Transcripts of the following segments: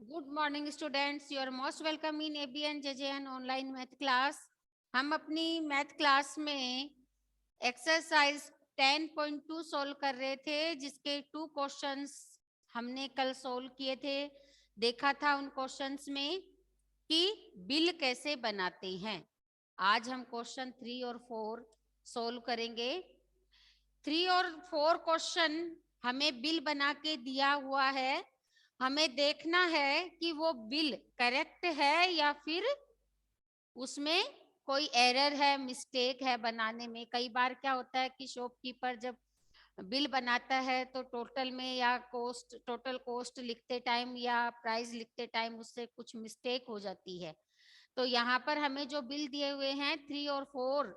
Good morning students, you are most welcome in ABN JJN online math class. हम अपनी math class में exercise 10.2 solve कर रहे थे, जिसके 2 क्वेश्चंस हमने कल सोल्व किए थे। देखा था उन क्वेश्चंस में कि बिल कैसे बनाते हैं। आज हम क्वेश्चन 3 और 4 सोल्व करेंगे। 3 और 4 क्वेश्चन हमें बिल बना के दिया हुआ है। हमें देखना है कि वो बिल करेक्ट है या फिर उसमें कोई एरर है, मिस्टेक है बनाने में। कई बार क्या होता है कि शॉपकीपर जब बिल बनाता है तो टोटल में या टोटल कॉस्ट लिखते टाइम या प्राइस लिखते टाइम उससे कुछ मिस्टेक हो जाती है। तो यहाँ पर हमें जो बिल दिए हुए हैं 3 और 4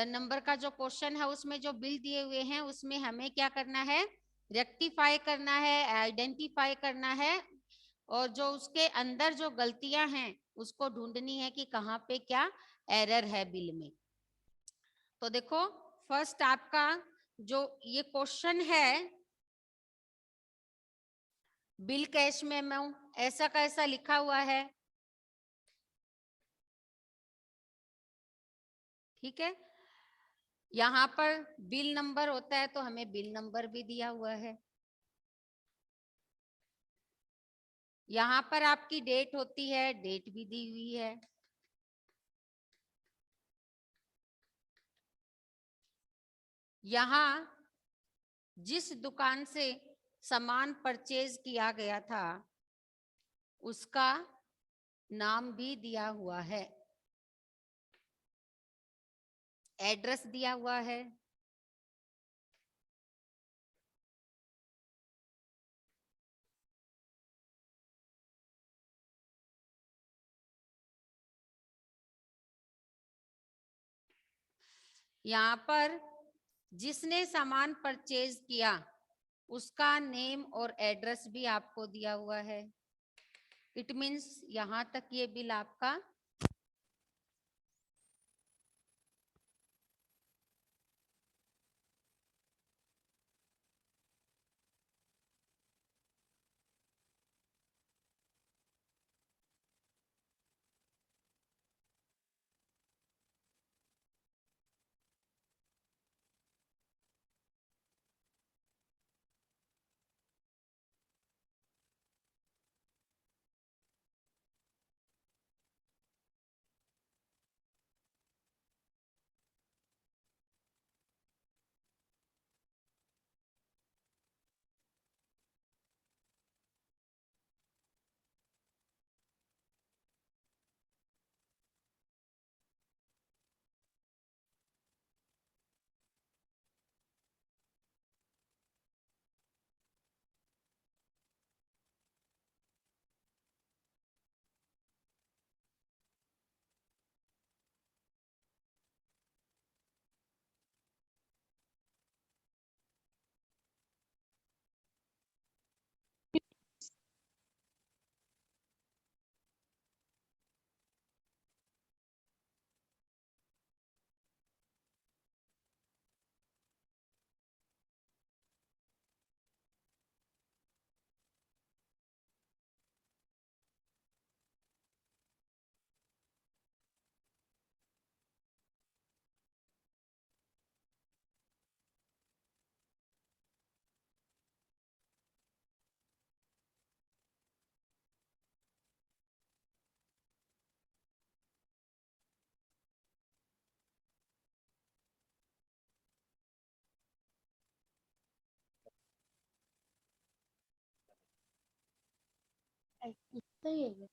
नंबर का जो क्वेश्चन है, उसमें जो बिल दिए हुए हैं उसमें हमें क्या करना है, रेक्टिफाई करना है, आइडेंटिफाई करना है, और जो उसके अंदर जो गलतियां हैं उसको ढूंढनी है कि कहाँ पे क्या एरर है बिल में। तो देखो, फर्स्ट आपका जो ये क्वेश्चन है, बिल कैश मेमो ऐसा कैसा लिखा हुआ है, ठीक है। यहाँ पर बिल नंबर होता है तो हमें बिल नंबर भी दिया हुआ है। यहाँ पर आपकी डेट होती है, डेट भी दी हुई है। यहाँ जिस दुकान से सामान परचेज किया गया था उसका नाम भी दिया हुआ है, एड्रेस दिया हुआ है। यहाँ पर जिसने सामान परचेज किया उसका नेम और एड्रेस भी आपको दिया हुआ है। इट मीन्स यहाँ तक ये बिल आपका इतना ही है।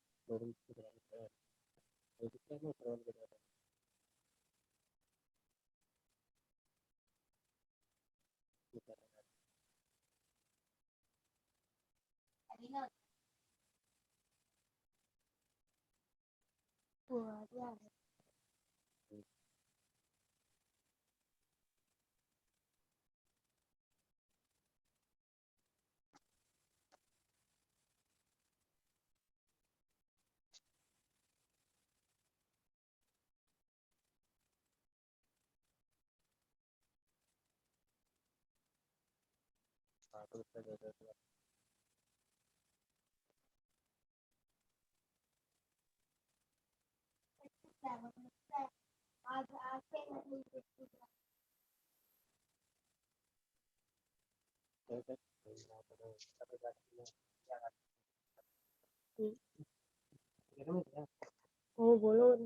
वो बोलो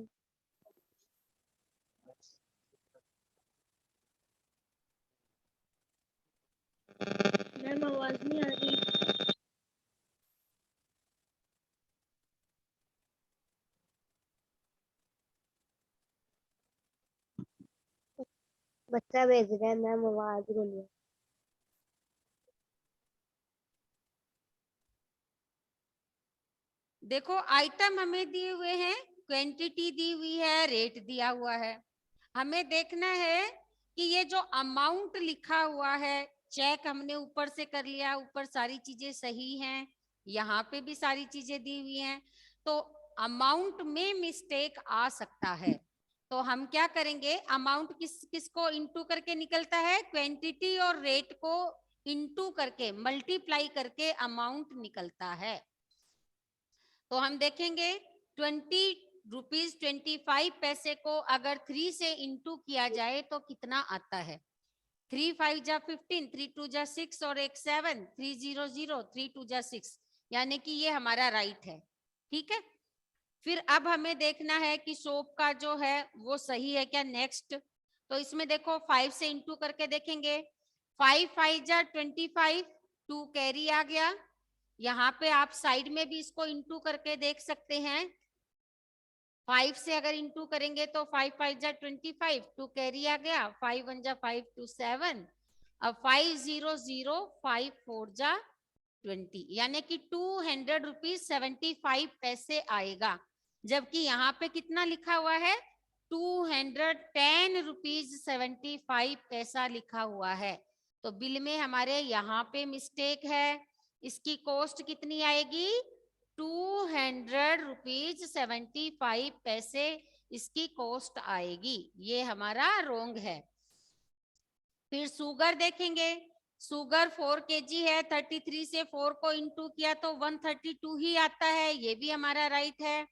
मैम, आवाज नहीं आ रही। बच्चा भेज रहा है मैम, आवाज बोलिए। देखो आइटम हमें दिए हुए हैं, क्वांटिटी दी हुई है, रेट दिया हुआ है। हमें देखना है कि ये जो अमाउंट लिखा हुआ है, चेक हमने ऊपर से कर लिया, ऊपर सारी चीजें सही हैं, यहाँ पे भी सारी चीजें दी हुई हैं, तो अमाउंट में मिस्टेक आ सकता है। तो हम क्या करेंगे, अमाउंट किसको इंटू करके निकलता है, क्वांटिटी और रेट को इंटू करके, मल्टीप्लाई करके अमाउंट निकलता है। तो हम देखेंगे 20 रुपीज 25 पैसे को अगर 3 से इंटू किया जाए तो कितना आता है। 3 5 जा 15, 3 2 जा 6 और 1 7, 3 0 0, 3 2 जा 6, यानी कि ये हमारा राइट है। ठीक है, फिर अब हमें देखना है कि सोप का जो है वो सही है क्या। नेक्स्ट, तो इसमें देखो 5 से इंटू करके देखेंगे। 5 5 जा 25, 2 कैरी आ गया। यहाँ पे आप साइड में भी इसको इंटू करके देख सकते हैं। 5 से अगर इंटू करेंगे तो 5 5 जा 25, 2 कैरी आ गया, 5 1 जा 5 2 7, अब 5 0 0, 5 4 जा 20, यानी कि 200 रुपीज 75 पैसे आएगा। जबकि यहाँ पे कितना लिखा हुआ है, 210 रुपीज 75 पैसा लिखा हुआ है। तो बिल में हमारे यहाँ पे मिस्टेक है। इसकी कॉस्ट कितनी आएगी, 200 रुपीज 75 पैसे इसकी कॉस्ट आएगी। ये हमारा रोंग है। फिर शुगर देखेंगे, शुगर 4 kg है, 33 से 4 को इंटू किया तो 132 ही आता है, ये भी हमारा राइट है।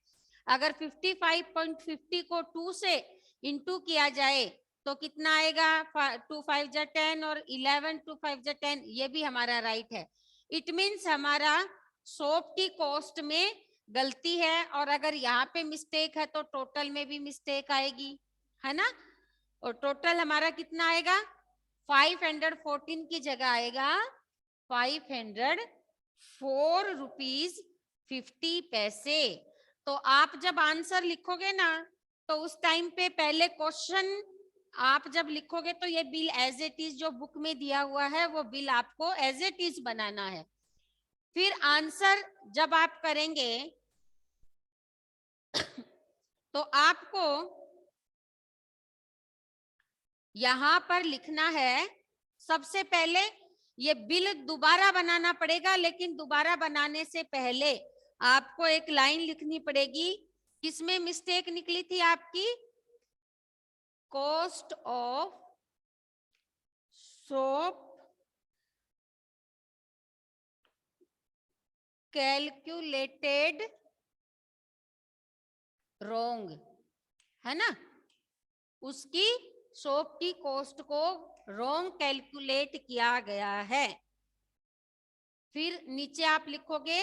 अगर 55.50 को 2 से इंटू किया जाए तो कितना आएगा, 2 5 जा 10 और 11 2 5 जा 10, ये भी हमारा राइट है। इट मीन्स हमारा सोप की कॉस्ट में गलती है, और अगर यहाँ पे मिस्टेक है तो टोटल में भी मिस्टेक आएगी, है ना। और टोटल हमारा कितना आएगा, 514 की जगह आएगा 504 रुपीज 50 पैसे। तो आप जब आंसर लिखोगे ना, तो उस टाइम पे पहले क्वेश्चन आप जब लिखोगे तो ये बिल एज इट इज जो बुक में दिया हुआ है वो बिल आपको एज इट इज बनाना है। फिर आंसर जब आप करेंगे तो आपको यहां पर लिखना है, सबसे पहले ये बिल दोबारा बनाना पड़ेगा, लेकिन दोबारा बनाने से पहले आपको एक लाइन लिखनी पड़ेगी। किसमें मिस्टेक निकली थी आपकी, कॉस्ट ऑफ सोप कैलकुलेटेड रोंग, है ना। उसकी सोप की कॉस्ट को रोंग कैलकुलेट किया गया है। फिर नीचे आप लिखोगे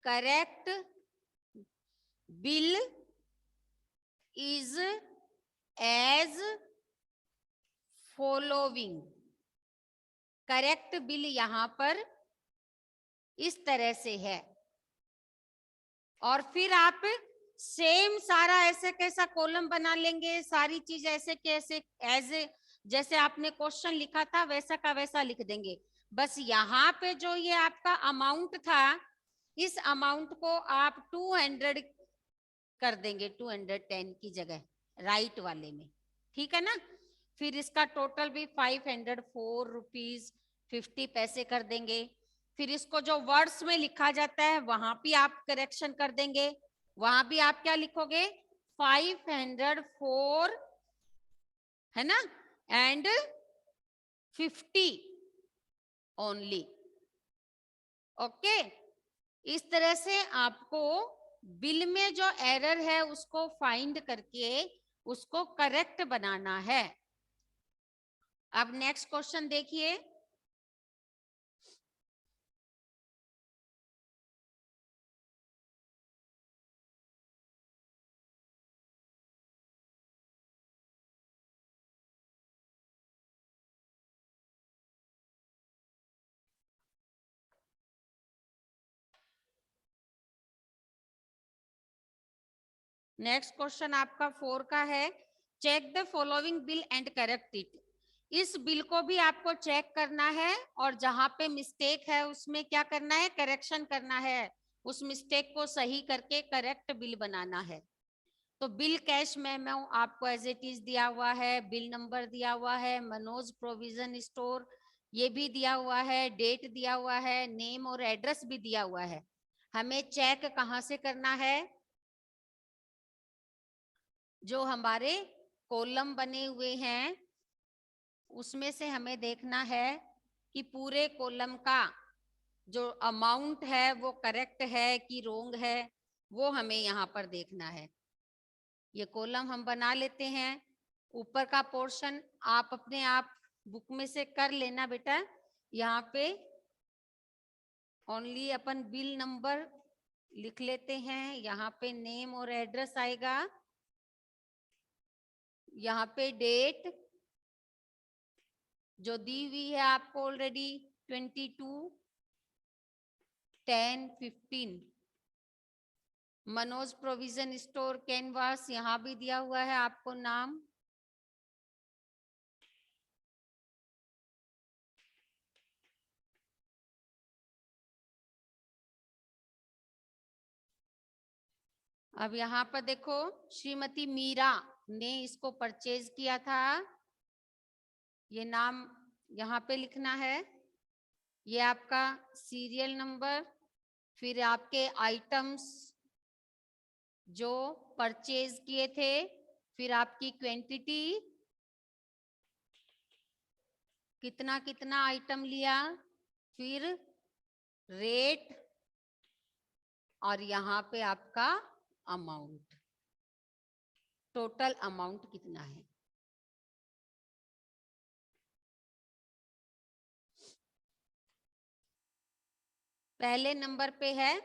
correct bill is as following. Correct bill यहां पर इस तरह से है, और फिर आप सेम सारा ऐसे कैसा कॉलम बना लेंगे, सारी चीज ऐसे कैसे एज जैसे आपने क्वेश्चन लिखा था वैसा का वैसा लिख देंगे। बस यहाँ पे जो ये आपका अमाउंट था, इस अमाउंट को आप 200 कर देंगे 210 की जगह राइट वाले में, ठीक है ना। फिर इसका टोटल भी 504 रुपीज 50 पैसे कर देंगे। फिर इसको जो वर्ड्स में लिखा जाता है वहां भी आप करेक्शन कर देंगे। वहां भी आप क्या लिखोगे, 504, है ना, एंड 50 ओनली। ओके, इस तरह से आपको बिल में जो एरर है उसको फाइंड करके उसको करेक्ट बनाना है। अब नेक्स्ट क्वेश्चन देखिए, नेक्स्ट क्वेश्चन आपका 4 का है, check the following bill and correct it. इस बिल को भी आपको चेक करना है और जहां पे मिस्टेक है उसमें क्या करना है, करेक्शन करना है, उस मिस्टेक को सही करके करेक्ट बिल बनाना है। तो बिल कैश मेमो आपको एज इट इज दिया हुआ है, बिल नंबर दिया हुआ है, मनोज प्रोविजन स्टोर ये भी दिया हुआ है, डेट दिया हुआ है, नेम और एड्रेस भी दिया हुआ है। हमें चेक कहाँ से करना है, जो हमारे कॉलम बने हुए हैं उसमें से हमें देखना है कि पूरे कॉलम का जो अमाउंट है वो करेक्ट है कि रोंग है, वो हमें यहाँ पर देखना है। ये कॉलम हम बना लेते हैं। ऊपर का पोर्शन आप अपने आप बुक में से कर लेना बेटा। यहाँ पे ओनली अपन बिल नंबर लिख लेते हैं, यहाँ पे नेम और एड्रेस आएगा, यहाँ पे डेट जो दी हुई है आपको already 22/10/15। Manoj provision store canvas यहाँ भी दिया हुआ है आपको नाम। अब यहाँ पर देखो श्रीमती मीरा ने इसको परचेज किया था, ये नाम यहाँ पे लिखना है, ये आपका सीरियल नंबर, फिर आपके आइटम्स जो परचेज किए थे, फिर आपकी क्वांटिटी कितना कितना आइटम लिया, फिर रेट और यहाँ पे आपका अमाउंट, टोटल अमाउंट कितना है। पहले नंबर पे है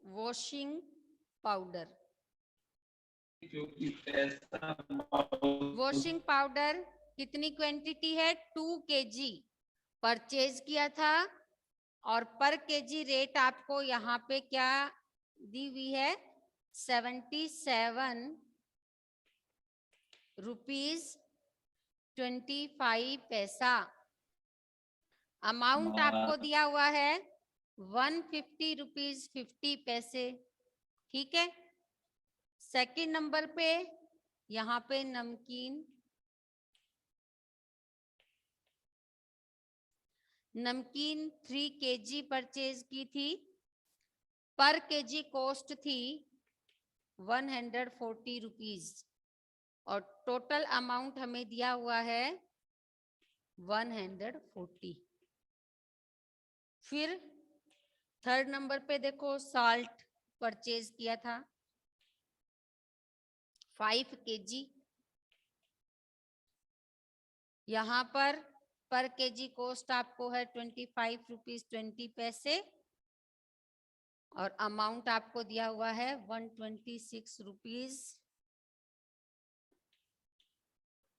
वॉशिंग पाउडर। वॉशिंग पाउडर कितनी क्वांटिटी है, 2 kg परचेज किया था और पर केजी रेट आपको यहाँ पे क्या दी हुई है, 77 रुपीज 25 पैसा। अमाउंट आपको दिया हुआ है 150 रुपीज 50 पैसे। ठीक है। सेकंड नंबर पे यहाँ पे नमकीन 3 kg परचेज की थी, पर केजी कॉस्ट थी 140 रुपीज और टोटल अमाउंट हमें दिया हुआ है 140। फिर थर्ड नंबर पे देखो साल्ट परचेज किया था 5 kg, यहाँ पर केजी कॉस्ट आपको है 25 रुपीज 20 पैसे और अमाउंट आपको दिया हुआ है 126 रुपीज।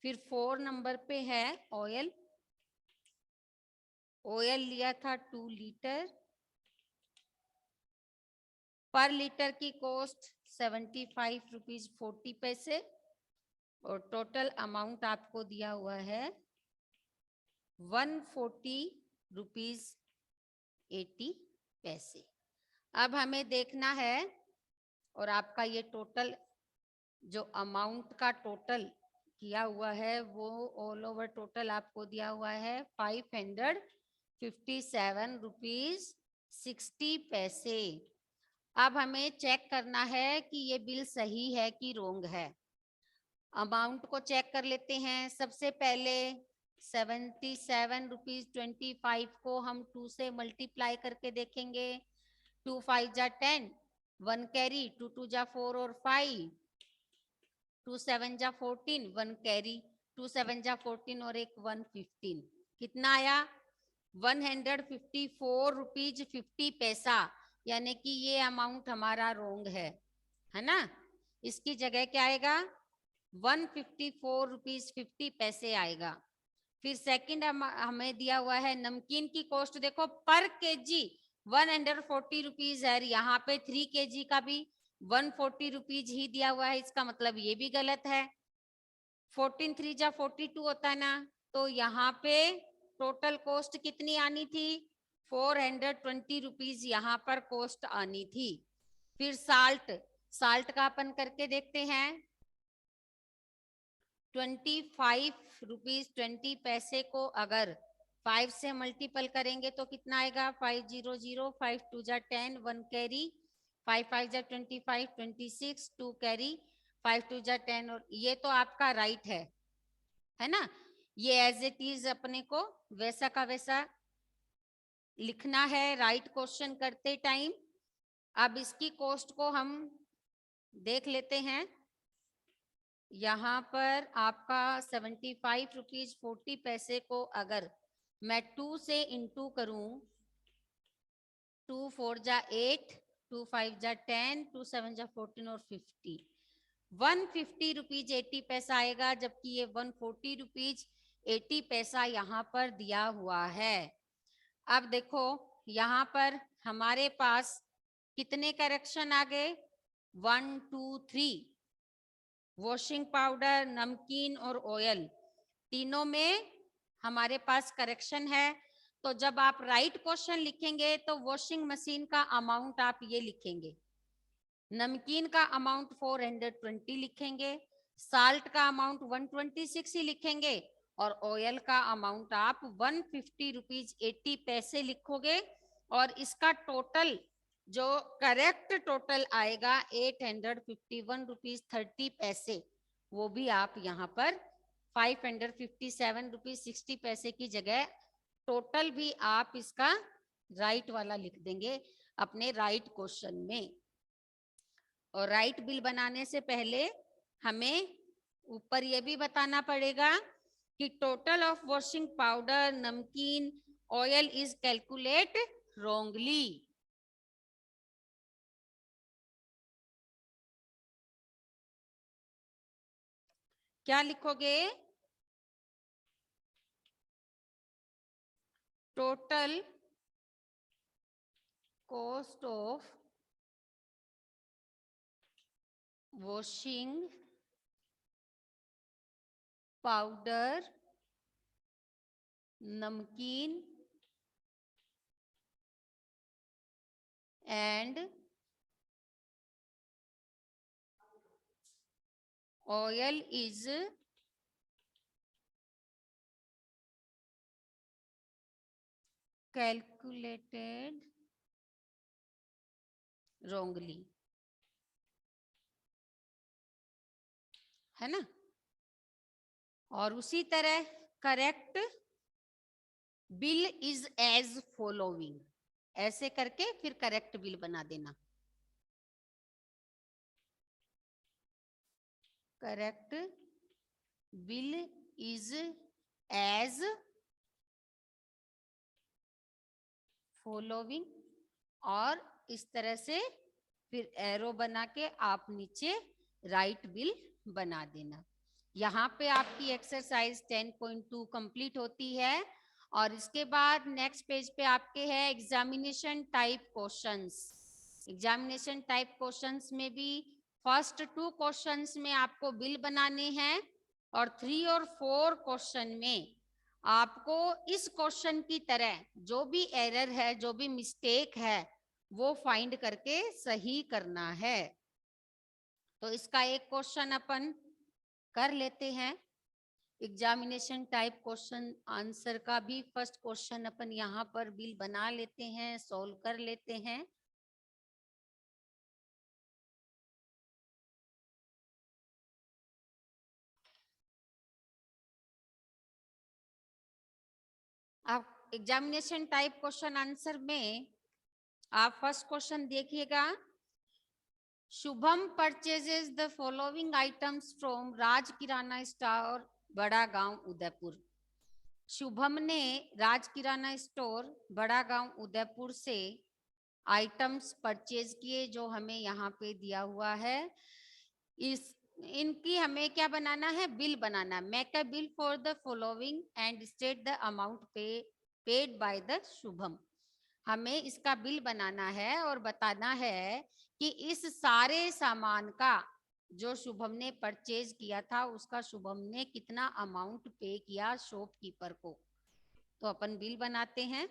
फिर 4 नंबर पे है ऑयल, ऑयल लिया था 2 लीटर, पर लीटर की कॉस्ट 75 रुपीज 40 पैसे और टोटल अमाउंट आपको दिया हुआ है 140 रुपीज 80 पैसे। अब हमें देखना है और आपका ये टोटल जो अमाउंट का टोटल किया हुआ है वो ऑल ओवर टोटल आपको दिया हुआ है 557 रुपीज 60 पैसे। अब हमें चेक करना है कि ये बिल सही है कि रोंग है। अमाउंट को चेक कर लेते हैं। सबसे पहले 77 रुपीज 25 को हम 2 से मल्टीप्लाई करके देखेंगे 2 5 जा 10, 1 कैरी, 2 2 जा 4 और 5, 2 7 जा 14, 1 कैरी, 2 7 जा 14 और एक 1 15, कितना आया 154 रुपीज 50 पैसा, यानी कि ये अमाउंट हमारा रोंग है ना। इसकी जगह क्या आएगा 154 रुपीज 50 पैसे आएगा। फिर सेकंड हमें दिया हुआ है नमकीन की कॉस्ट, देखो पर केजी 140 रुपीज है, यहाँ पे 3 केजी का भी 140 रुपीज ही दिया हुआ है, इसका मतलब ये भी गलत है। 14 3 जा 42 होता है ना, तो यहाँ पे टोटल कॉस्ट कितनी आनी थी 420 रुपीज यहाँ पर कॉस्ट आनी थी। फिर साल्ट का अपन करके देखते हैं, 25 रुपीज 20 पैसे को अगर 5 से मल्टीपल करेंगे तो कितना आएगा 500, 5 2 जा 10, 1 कैरी, 5 5 जा 25, 26, 2 कैरी, 5 2 जा 10, और ये तो आपका राइट है ना। ये एज इट इज अपने को वैसा का वैसा लिखना है राइट क्वेश्चन करते टाइम। अब इसकी कॉस्ट को हम देख लेते हैं, यहाँ पर आपका 75 रुपीज 40 पैसे को अगर मैं 2 से इंटू करूं, 2 4 जा 8, 2 5 जा 10, 2 7 जा 14 और 50, 150 रुपीज 80 पैसा आएगा, जबकि ये 140 रुपीज 80 पैसा यहाँ पर दिया हुआ है। अब देखो यहाँ पर हमारे पास कितने करेक्शन आ गए 1 2 3, वॉशिंग पाउडर, नमकीन और ऑयल, तीनों में हमारे पास करेक्शन है। तो जब आप राइट क्वेश्चन लिखेंगे तो वॉशिंग मशीन का अमाउंट आप ये लिखेंगे, नमकीन का अमाउंट 420 लिखेंगे, साल्ट का अमाउंट 126 ही लिखेंगे, और ऑयल का अमाउंट आप 150 रुपीज 80 पैसे लिखोगे, और इसका टोटल जो करेक्ट टोटल आएगा 851 रुपीज 30 पैसे, वो भी आप यहाँ पर 557 रुपीज 60 पैसे की जगह टोटल भी आप इसका राइट वाला लिख देंगे अपने राइट क्वेश्चन में। और राइट बिल बनाने से पहले हमें ऊपर ये भी बताना पड़ेगा कि total of washing powder, namkeen, oil is calculate wrongly. क्या लिखोगे, total cost of washing powder, namkeen and oil is calculated wrongly, है ना। और उसी तरह correct bill is as following, ऐसे करके फिर करेक्ट बिल बना देना। Correct bill is as following, और इस तरह से फिर एरो बना के आप नीचे राइट बिल बना देना। यहाँ पे आपकी एक्सरसाइज 10.2 कंप्लीट होती है, और इसके बाद नेक्स्ट पेज पे आपके है examination type questions. Examination type questions में भी फर्स्ट 2 क्वेश्चंस में आपको बिल बनाने हैं, और 3 और 4 क्वेश्चन में आपको इस क्वेश्चन की तरह जो भी एरर है, जो भी मिस्टेक है, वो फाइंड करके सही करना है। तो इसका एक क्वेश्चन अपन कर लेते हैं, एग्जामिनेशन टाइप क्वेश्चन आंसर का भी फर्स्ट क्वेश्चन अपन यहाँ पर बिल बना लेते हैं, सॉल्व कर लेते हैं। अब एग्जामिनेशन टाइप क्वेश्चन आंसर में आप फर्स्ट क्वेश्चन देखिएगा। Shubham purchases the following items from Raj kirana store, बड़ा गांव, उदयपुर। शुभम ने राज किराना स्टोर, बड़ा गांव, उदयपुर से आइटम्स परचेज किए, जो हमें यहाँ पे दिया हुआ है। इस इनकी हमें क्या बनाना है, bill banana. Make a bill for the following and state the amount paid by the Shubham. हमें इसका बिल बनाना है और बताना है कि इस सारे सामान का जो शुभम ने परचेज किया था, उसका शुभम ने कितना अमाउंट पे किया शॉपकीपर को। तो अपन बिल बनाते हैं।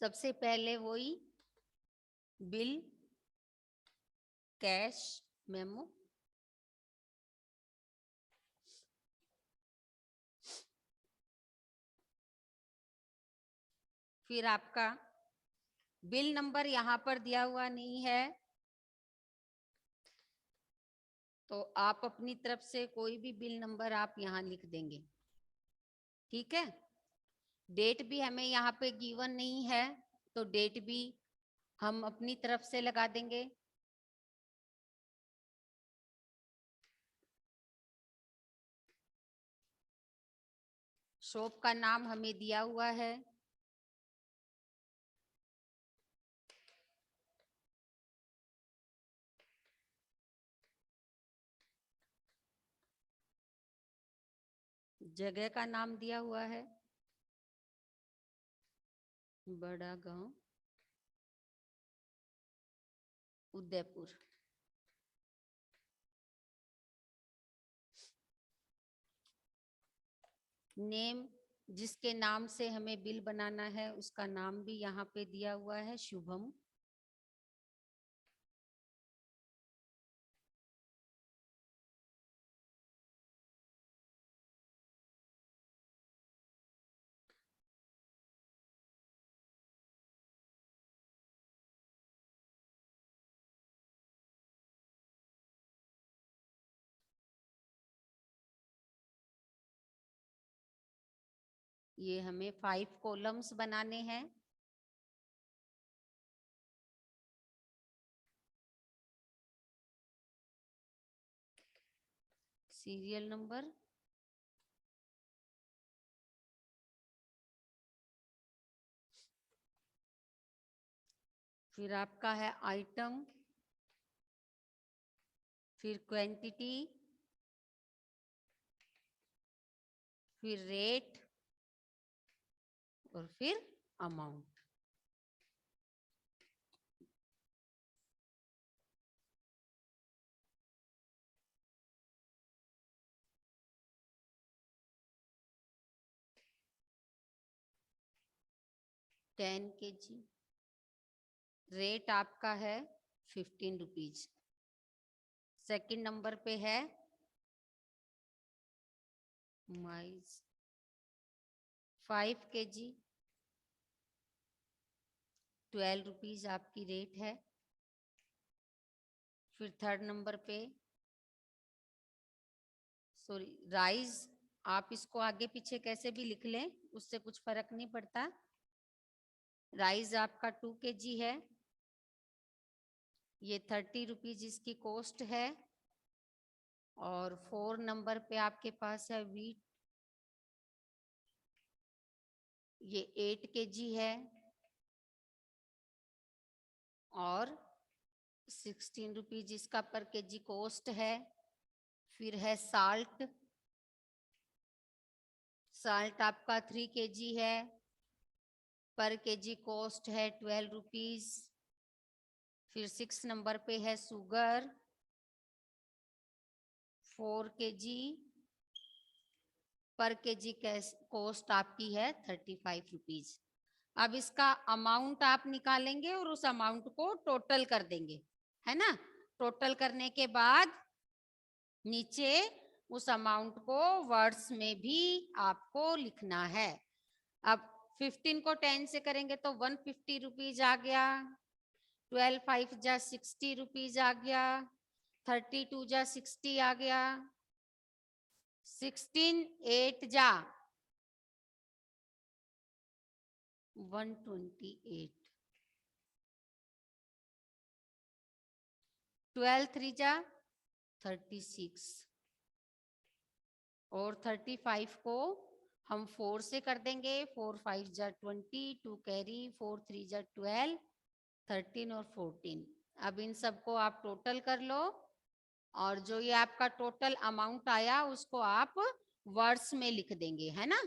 सबसे पहले वही बिल, कैश मेमो, फिर आपका बिल नंबर यहाँ पर दिया हुआ नहीं है, तो आप अपनी तरफ से कोई भी बिल नंबर आप यहाँ लिख देंगे। ठीक है। डेट भी हमें यहाँ पे गिवन नहीं है, तो डेट भी हम अपनी तरफ से लगा देंगे। शॉप का नाम हमें दिया हुआ है। जगह का नाम दिया हुआ है बड़ा गांव, उदयपुर। नेम, जिसके नाम से हमें बिल बनाना है, उसका नाम भी यहाँ पे दिया हुआ है, शुभम। ये हमें 5 कॉलम्स बनाने हैं। सीरियल नंबर, फिर आपका है आइटम, फिर क्वांटिटी, फिर रेट और फिर अमाउंट। ₹10 रेट आपका है 15 रुपीज। सेकंड नंबर पे है माइज 5 kg, 12 रुपीज आपकी रेट है। फिर थर्ड नंबर पे, सॉरी, राइस, आप इसको आगे पीछे कैसे भी लिख लें, उससे कुछ फर्क नहीं पड़ता। राइस आपका 2 kg है, ये 30 रुपीज इसकी कॉस्ट है। और 4 नंबर पे आपके पास है व्हीट, ये 8 kg है और 16 रुपीज इसका पर केजी कॉस्ट है। फिर है साल्ट, साल्ट आपका 3 kg है, पर केजी कॉस्ट है 12 रुपीज। फिर 6 नंबर पे है शुगर, 4 kg, पर केजी कॉस्ट आपकी है 35 रुपीज। अब इसका अमाउंट आप निकालेंगे और उस अमाउंट को टोटल कर देंगे, है ना। टोटल करने के बाद नीचे उस अमाउंट को वर्ड्स में भी आपको लिखना है। अब 15 को 10 से करेंगे तो 150 रुपीज आ गया, 12 5 जा 60 रुपीज आ गया, 32 जा 60 आ गया, 16 8 जा 128, 12 3 जा 36 और 35 को हम 4 से कर देंगे, 4 5 जा 20, 2 कैरी, 4 3 जा 12, 13 और 14। अब इन सबको आप टोटल कर लो और जो ये आपका टोटल अमाउंट आया उसको आप वर्ड्स में लिख देंगे, है ना।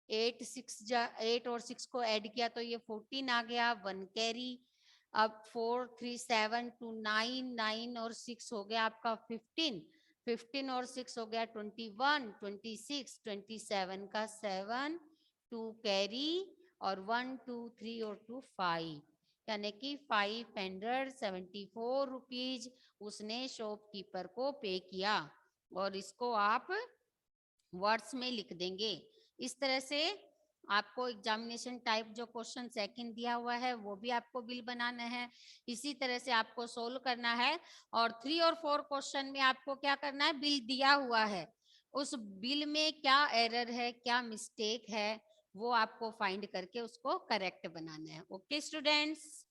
8 और 6 को ऐड किया तो ये 14 आ गया, 1 कैरी। अब 4 3 7 2 9, 9 और 6 हो गया आपका 15, 15 और 6 हो गया 21, 26, 27 का 7, 2 कैरी और 1 2 3 और 2 5, यानी कि 574 रुपीज उसने शॉपकीपर को पे किया और इसको आप वर्ड्स में लिख देंगे। इस तरह से आपको एग्जामिनेशन टाइप जो क्वेश्चन सेकंड दिया हुआ है वो भी आपको बिल बनाना है, इसी तरह से आपको सोल्व करना है। और 3 और 4 क्वेश्चन में आपको क्या करना है, बिल दिया हुआ है, उस बिल में क्या एरर है, क्या मिस्टेक है, वो आपको फाइंड करके उसको करेक्ट बनाना है। Okay students.